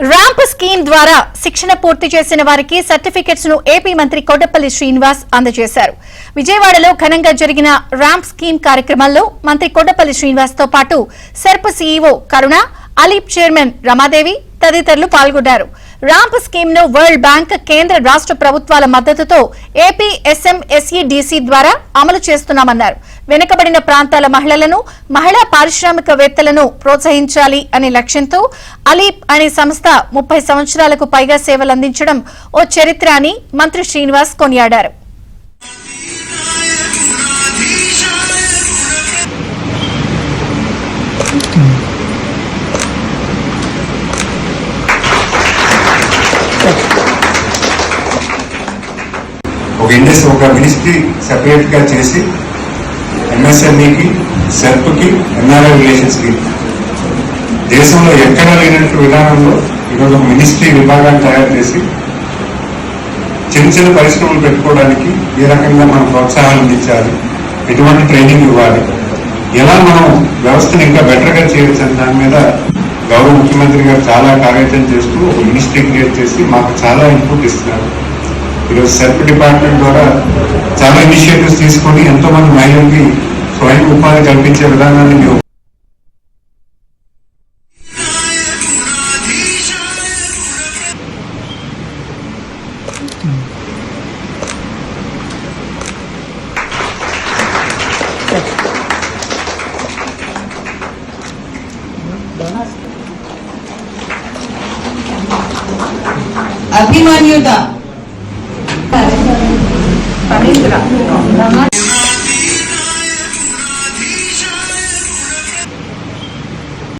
Ramp scheme ద్వారా శిక్షణ పూర్తి చేసిన వారికి సర్టిఫికెట్స్ ను ఏపీ మంత్రి కొడపల్లి శ్రీనివాస్ అందజేశారు. విజయవాడలో ఘనంగా జరిగిన ర్యాంప్ స్కీమ్ కార్యక్రమంలో మంత్రి కొడపల్లి శ్రీనివాస్ తో పాటు సెర్ప్ సీఈఓ కరుణ, అలీప్ చైర్మన్ రమాదేవి తదితరులు పాల్గొన్నారు. ర్యాంప్ స్కీమ్ ను వరల్డ్ బ్యాంక్, కేంద్ర రాష్ట్ర ప్రభుత్వాల మద్దతుతో ఏపీ SMSEDC ద్వారా అమలు చేస్తున్నామన్నారు. వెనుకబడిన ప్రాంతాల మహిళలను, మహిళా పారిశ్రామికవేత్తలను ప్రోత్సహించాలి అనే లక్ష్యంతో అలీప్ అనే సంస్థ 30 సంవత్సరాలకు పైగా సేవలందించడం ఓ చరిత్ర అని మంత్రి శ్రీనివాస్ కొనియాడారు. ఒక మినిస్ట్రీ సెపరేట్ గా చేసి MSMEకి, సెర్ప్కి, NRI రిలేషన్స్కి దేశంలో ఎక్కడ లేనట్టు విధానంలో ఈరోజు ఒక మినిస్ట్రీ విభాగాన్ని తయారు చేసి చిన్న చిన్న పరిశ్రమలు పెట్టుకోవడానికి ఏ రకంగా మనం ప్రోత్సాహాలు అందించాలి, ఎటువంటి ట్రైనింగ్ ఇవ్వాలి, ఎలా మనం వ్యవస్థను ఇంకా బెటర్గా చేయొచ్చు అనే దాని మీద గౌరవ ముఖ్యమంత్రి గారు చాలా కార్యక్రమం చేస్తూ ఒక మినిస్ట్రీ క్రియేట్ చేసి మాకు చాలా ఇన్పుట్ ఇస్తున్నారు. ఈరోజు సెర్ప్ డిపార్ట్మెంట్ ద్వారా చాలా ఇనిషియేటివ్స్ తీసుకొని ఎంతో మంది మహిళలకి స్వయం ఉపాధి కల్పించే విధానాన్ని మేము అభిమన్యుత